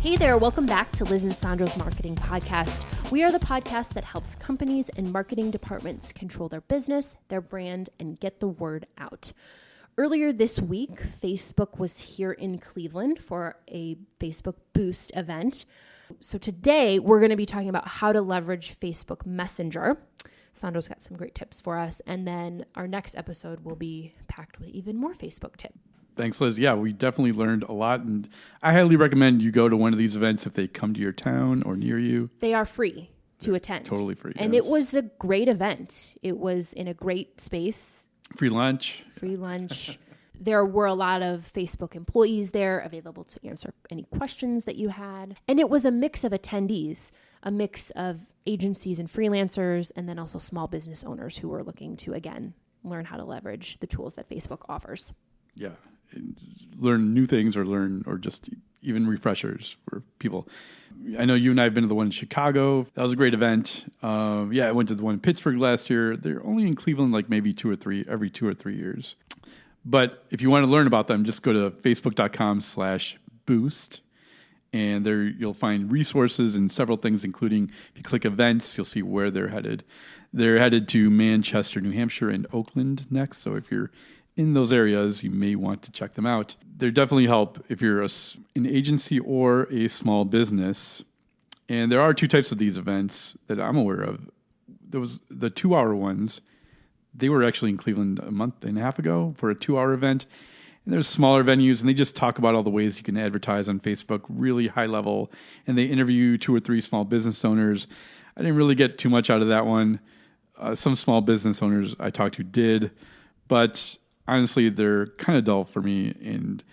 Hey there, welcome back to Liz and Sandro's Marketing Podcast. We are the podcast that helps companies and marketing departments control their business, their brand, and get the word out. Earlier this week, Facebook was here in Cleveland for a Facebook Boost event. So today, we're going to be talking about how to leverage Facebook Messenger. Sandro's got some great tips for us. And then our next episode will be packed with even more Facebook tips. Thanks, Liz. Yeah, we definitely learned a lot, and I highly recommend you go to one of these events if they come to your town or near you. They are free to attend. Totally free. And yes. It was a great event. It was in a great space. Free lunch. There were a lot of Facebook employees there available to answer any questions that you had. And it was a mix of attendees, a mix of agencies and freelancers, and then also small business owners who were looking to, again, learn how to leverage the tools that Facebook offers. Yeah. Learn new things or just even refreshers for people. I know you and I have been to the one in Chicago. That was a great event. I went to the one in Pittsburgh last year. They're only in Cleveland like maybe every 2 or 3 years. But if you want to learn about them, just go to facebook.com/boost. And there you'll find resources and several things, including if you click events, you'll see where they're headed. They're headed to Manchester, New Hampshire, and Oakland next. So if you're in those areas, you may want to check them out. They definitely help if you're an agency or a small business. And there are 2 types of these events that I'm aware of. There was the 2-hour ones. They were actually in Cleveland a month and a half ago for a 2-hour event. And there's smaller venues, and they just talk about all the ways you can advertise on Facebook, really high level. And they interview 2 or 3 small business owners. I didn't really get too much out of that one. Some small business owners I talked to did, but honestly, they're kind of dull for me. And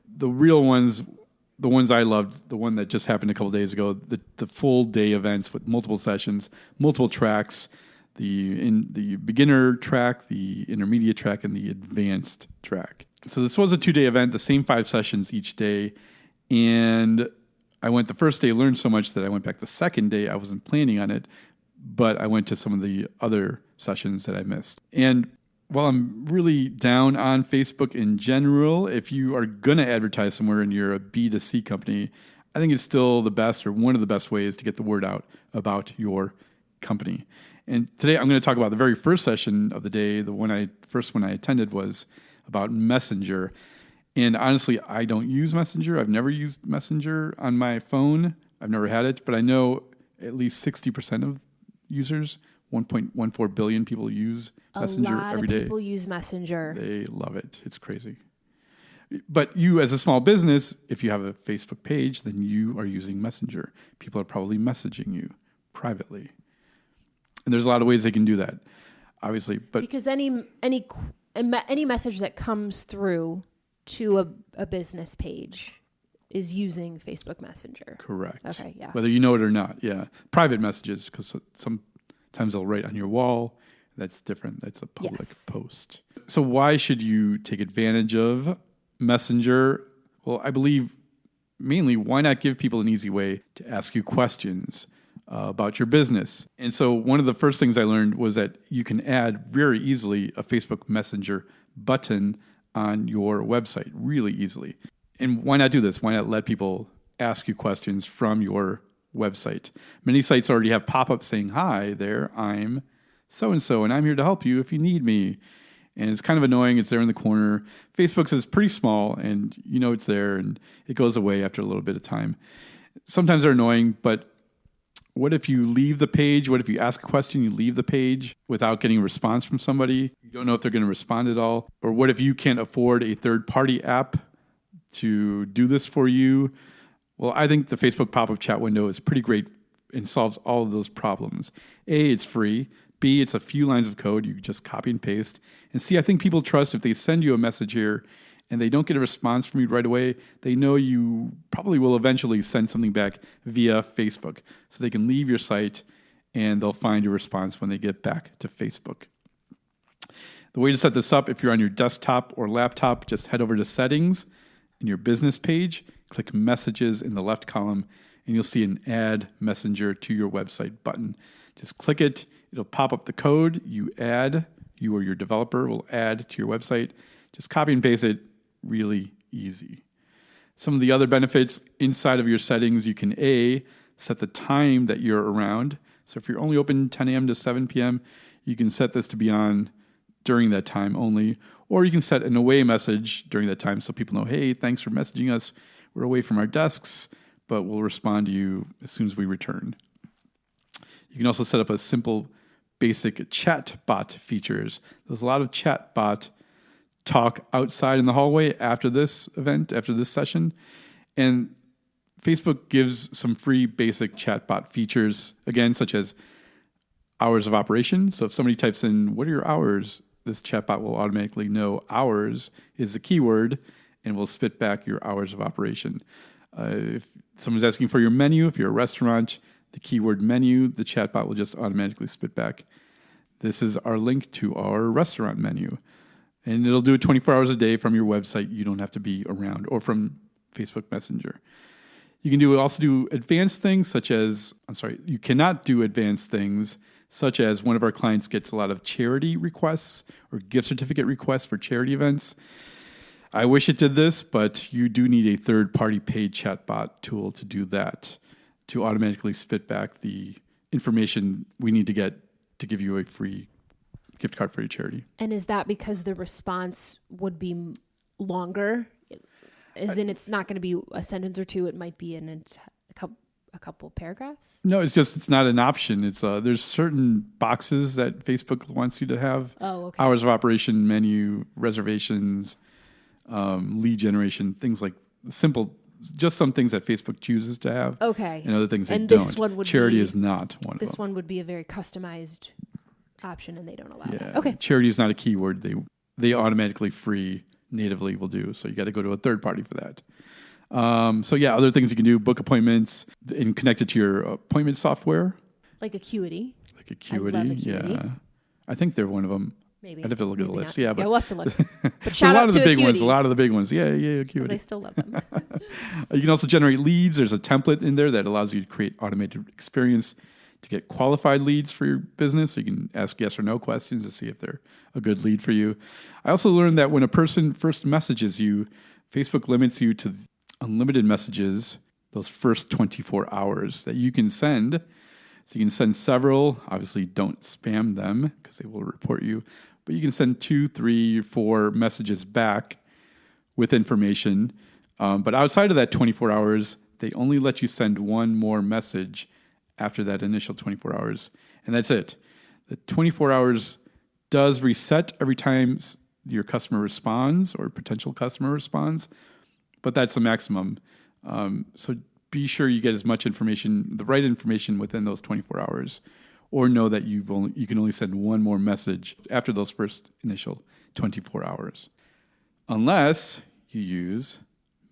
the real ones, the ones I loved, the one that just happened a couple days ago, the full day events with multiple sessions, multiple tracks, the beginner track, the intermediate track, and the advanced track. So this was a 2-day event, the same 5 sessions each day. And I went the first day, learned so much that I went back the second day. I wasn't planning on it, but I went to some of the other sessions that I missed. And while I'm really down on Facebook in general, if you are going to advertise somewhere and you're a B2C company, I think it's still the best or one of the best ways to get the word out about your company. And today I'm going to talk about the very first session of the day. The first one I attended was about Messenger. And honestly, I don't use Messenger. I've never used Messenger on my phone. I've never had it, but I know at least 60% of users, 1.14 billion people use Messenger every day. A lot of people use Messenger. They love it. It's crazy. But you, as a small business, if you have a Facebook page, then you are using Messenger. People are probably messaging you privately. And there's a lot of ways they can do that, obviously. But because any message that comes through to a business page is using Facebook Messenger. Correct. Okay, yeah. Whether you know it or not, yeah. Private messages, because sometimes they'll write on your wall. That's different. That's a public post. So why should you take advantage of Messenger? Well, I believe mainly, why not give people an easy way to ask you questions about your business? And so one of the first things I learned was that you can add very easily a Facebook Messenger button on your website, really easily. And why not do this? Why not let people ask you questions from your website? Many sites already have pop-ups saying, "Hi there, I'm so-and-so, and I'm here to help you if you need me." And it's kind of annoying. It's there in the corner. Facebook's is pretty small, and you know it's there, and it goes away after a little bit of time. Sometimes they're annoying, but what if you leave the page? What if you ask a question, you leave the page without getting a response from somebody? You don't know if they're going to respond at all. Or what if you can't afford a third-party app to do this for you? Well, I think the Facebook pop-up chat window is pretty great and solves all of those problems. A, it's free. B, it's a few lines of code. You just copy and paste. And C, I think people trust if they send you a message here and they don't get a response from you right away, they know you probably will eventually send something back via Facebook. So they can leave your site and they'll find your response when they get back to Facebook. The way to set this up, if you're on your desktop or laptop, just head over to Settings in your business page, click Messages in the left column, and you'll see an Add Messenger to your website button. Just click it. It'll pop up the code you or your developer will add to your website. Just copy and paste it, really easy. Some of the other benefits inside of your settings, you can set the time that you're around. So if you're only open 10 a.m. to 7 p.m., you can set this to be on during that time only. Or you can set an away message during that time so people know, hey, thanks for messaging us. We're away from our desks, but we'll respond to you as soon as we return. You can also set up a simple, basic chat bot features. There's a lot of chat bot talk outside in the hallway after this event, after this session. And Facebook gives some free basic chatbot features, again, such as hours of operation. So if somebody types in, what are your hours? This chatbot will automatically know hours is the keyword and will spit back your hours of operation. If someone's asking for your menu, if you're a restaurant, the keyword menu, the chatbot will just automatically spit back, this is our link to our restaurant menu. And it'll do it 24 hours a day from your website. You don't have to be around, or from Facebook Messenger. You can also do advanced things you cannot do advanced things such as one of our clients gets a lot of charity requests or gift certificate requests for charity events. I wish it did this, but you do need a third-party paid chatbot tool to do that, to automatically spit back the information we need to get to give you a free gift card for your charity. And is that because the response would be longer? As in, it's not going to be a sentence or two. It might be in a couple paragraphs. No, it's not an option. It's there's certain boxes that Facebook wants you to have. Oh, okay. Hours of operation, menu, reservations, lead generation, things like just some things that Facebook chooses to have. Okay. And other things and they this don't. One would Charity be, is not one of them. This one would be a very customized option, and they don't allow Yeah. that. Okay. Charity is not a keyword. They automatically free natively will do. So you got to go to a third party for that. Other things you can do, book appointments and connect it to your appointment software. Like Acuity. Like Acuity. I love Acuity. Yeah. I think they're one of them. Maybe. I'd have to look at the list. Not. Yeah, but we'll have to look. But shout a lot out of to the big Acuity. ones. A lot of the big ones. Yeah, Acuity. I still love them. You can also generate leads. There's a template in there that allows you to create automated experience to get qualified leads for your business. So you can ask yes or no questions to see if they're a good lead for you. I also learned that when a person first messages you, Facebook limits you to unlimited messages those first 24 hours that you can send. So you can send several. Obviously, don't spam them because they will report you. But you can send 2, 3, 4 messages back with information. But outside of that 24 hours, they only let you send one more message after that initial 24 hours. And that's it. The 24 hours does reset every time your customer responds or potential customer responds, but that's the maximum. So be sure you get as much information, the right information within those 24 hours, or know that you can only send one more message after those first initial 24 hours. Unless you use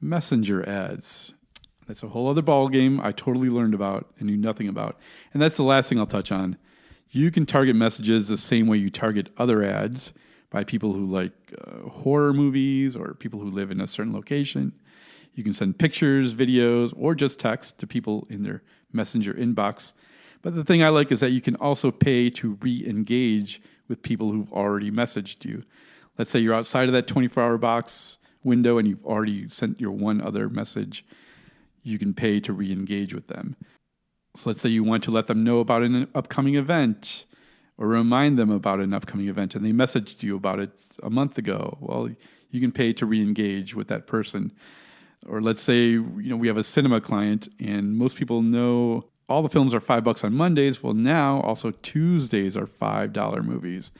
Messenger ads. That's a whole other ball game I totally learned about and knew nothing about. And that's the last thing I'll touch on. You can target messages the same way you target other ads by people who like horror movies or people who live in a certain location. You can send pictures, videos, or just text to people in their Messenger inbox. But the thing I like is that you can also pay to re-engage with people who've already messaged you. Let's say you're outside of that 24-hour box window and you've already sent your one other message. You can pay to re-engage with them. So let's say you want to let them know about an upcoming event or remind them about an upcoming event and they messaged you about it a month ago. Well, you can pay to re-engage with that person. Or let's say, we have a cinema client and most people know all the films are $5 on Mondays. Well, now also Tuesdays are $5 movies.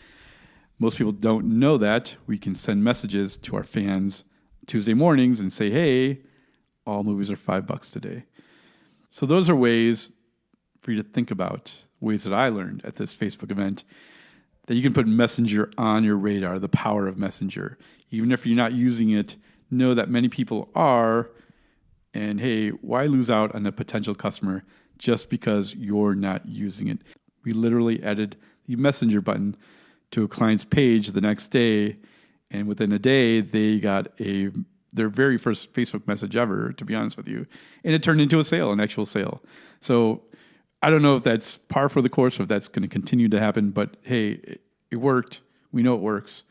Most people don't know that. We can send messages to our fans Tuesday mornings and say, hey, all movies are $5 today. So those are ways for you to think about, ways that I learned at this Facebook event, that you can put Messenger on your radar, the power of Messenger. Even if you're not using it, know that many people are, and hey, why lose out on a potential customer just because you're not using it? We literally added the Messenger button to a client's page the next day, and within a day, they got their very first Facebook message ever, to be honest with you, and it turned into a sale, an actual sale. So I don't know if that's par for the course or if that's going to continue to happen, but hey, it worked. We know it works.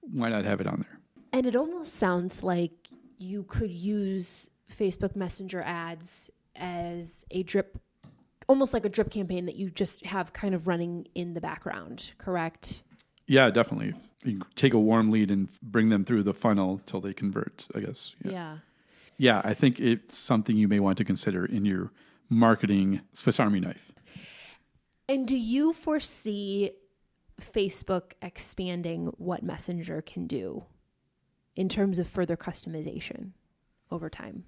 Why not have it on there? And it almost sounds like you could use Facebook Messenger ads as a drip, almost like a drip campaign that you just have kind of running in the background, correct? Yeah, definitely. You take a warm lead and bring them through the funnel till they convert, I guess. Yeah. Yeah, I think it's something you may want to consider in your marketing Swiss Army knife. And do you foresee Facebook expanding what Messenger can do in terms of further customization over time?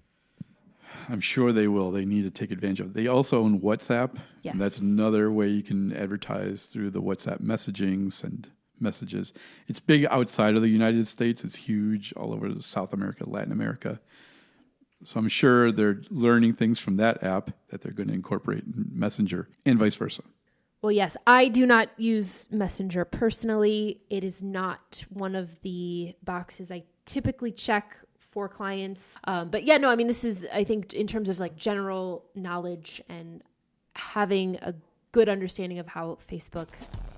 I'm sure they will. They need to take advantage of it. They also own WhatsApp. Yes. And that's another way you can advertise through the WhatsApp messaging, send messages. It's big outside of the United States. It's huge all over South America, Latin America. So I'm sure they're learning things from that app that they're going to incorporate in Messenger and vice versa. Well, yes, I do not use Messenger personally. It is not one of the boxes I typically check for clients. But yeah, no, I mean, this is, I think, in terms of like general knowledge and having a good understanding of how the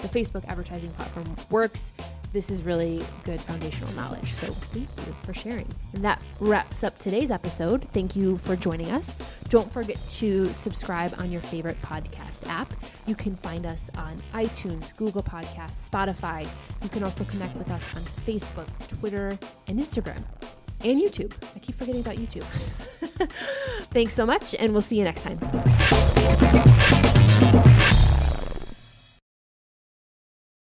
Facebook advertising platform works, this is really good foundational knowledge. So thank you for sharing. And that wraps up today's episode. Thank you for joining us. Don't forget to subscribe on your favorite podcast app. You can find us on iTunes, Google Podcasts, Spotify. You can also connect with us on Facebook, Twitter, and Instagram, and YouTube. I keep forgetting about YouTube. Thanks so much, and we'll see you next time.